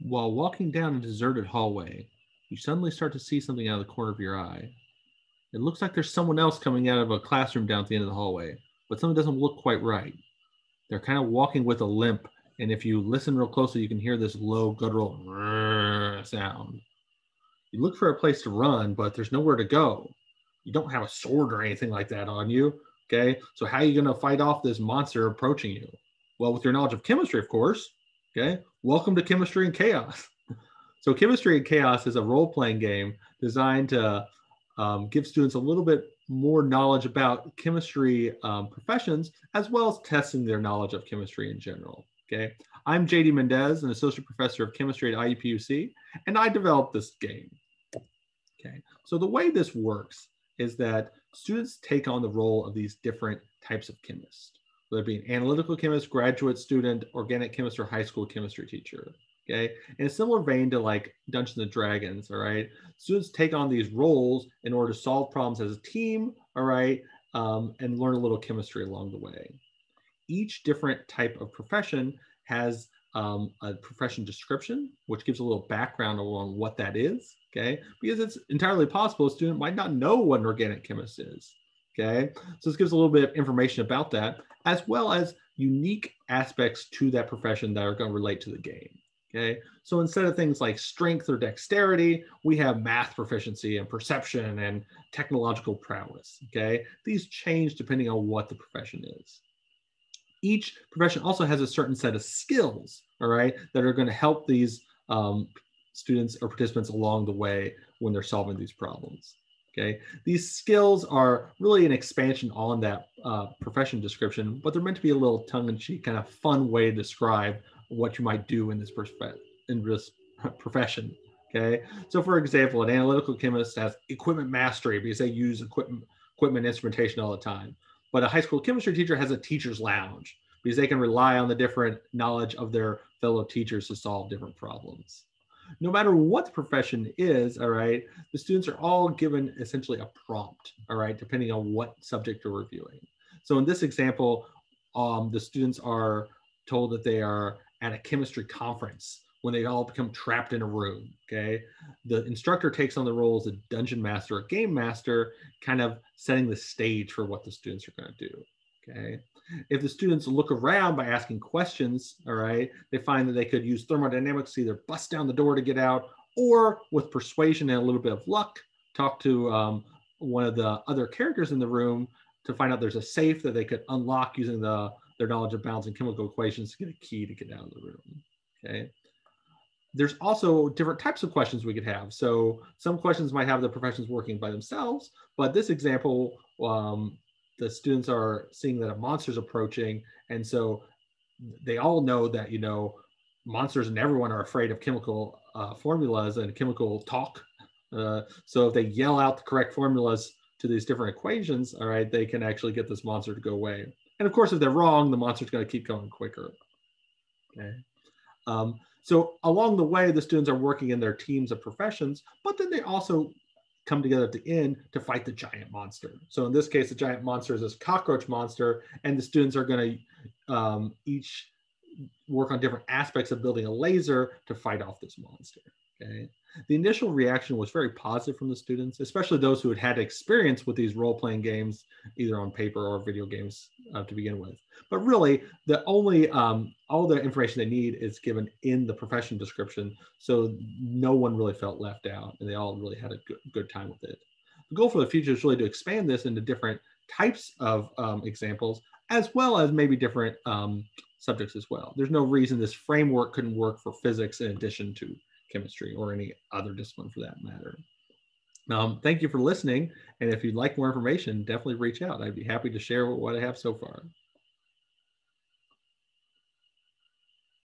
While walking down a deserted hallway, you suddenly start to see something out of the corner of your eye. It looks like there's someone else coming out of a classroom down at the end of the hallway, but something doesn't look quite right. They're kind of walking with a limp, and if you listen real closely, you can hear this low guttural sound. You look for a place to run, but there's nowhere to go. You don't have a sword or anything like that on you, okay? So how are you going to fight off this monster approaching you? Well, with your knowledge of chemistry, of course, okay? Welcome to Chemistry and Chaos. So Chemistry and Chaos is a role-playing game designed to give students a little bit more knowledge about chemistry professions, as well as testing their knowledge of chemistry in general, okay? I'm JD Mendez, an associate professor of chemistry at IUPUC, and I developed this game, okay? So the way this works is that students take on the role of these different types of chemists, whether it be an analytical chemist, graduate student, organic chemist, or high school chemistry teacher. Okay, in a similar vein to like Dungeons and Dragons, all right, students take on these roles in order to solve problems as a team, all right, and learn a little chemistry along the way. Each different type of profession has a profession description, which gives a little background along what that is, okay, because it's entirely possible a student might not know what an organic chemist is, okay, so this gives a little bit of information about that, as well as unique aspects to that profession that are going to relate to the game. Okay, so instead of things like strength or dexterity, we have math proficiency and perception and technological prowess. Okay, these change depending on what the profession is. Each profession also has a certain set of skills, all right, that are going to help these students or participants along the way when they're solving these problems. Okay, these skills are really an expansion on that profession description, but they're meant to be a little tongue-in-cheek, kind of fun way to describe what you might do in this profession. Okay, so for example, an analytical chemist has equipment mastery because they use equipment instrumentation all the time. But a high school chemistry teacher has a teacher's lounge because they can rely on the different knowledge of their fellow teachers to solve different problems. No matter what the profession is, all right, the students are all given essentially a prompt, all right, depending on what subject you're reviewing. So in this example, the students are told that they are at a chemistry conference when they all become trapped in a room, okay? The instructor takes on the role as a dungeon master, a game master, kind of setting the stage for what the students are going to do, okay? If the students look around by asking questions, all right, they find that they could use thermodynamics to either bust down the door to get out, or with persuasion and a little bit of luck, talk to one of the other characters in the room to find out there's a safe that they could unlock using their knowledge of balancing chemical equations to get a key to get out of the room, okay? There's also different types of questions we could have. So some questions might have the professions working by themselves, but this example, the students are seeing that a monster's approaching, and so they all know that, you know, monsters and everyone are afraid of chemical formulas and chemical talk. So if they yell out the correct formulas to these different equations, all right, they can actually get this monster to go away. And of course, if they're wrong, the monster's going to keep going quicker. Okay. So along the way, the students are working in their teams of professions, but then they also come together at the end to fight the giant monster. So in this case, the giant monster is this cockroach monster, and the students are going to each work on different aspects of building a laser to fight off this monster. Okay. The initial reaction was very positive from the students, especially those who had had experience with these role-playing games, either on paper or video games to begin with. But really, the only all the information they need is given in the profession description, so no one really felt left out, and they all really had a good time with it. The goal for the future is really to expand this into different types of examples, as well as maybe different subjects as well. There's no reason this framework couldn't work for physics in addition to chemistry or any other discipline for that matter. Thank you for listening. And if you'd like more information, definitely reach out. I'd be happy to share what I have so far.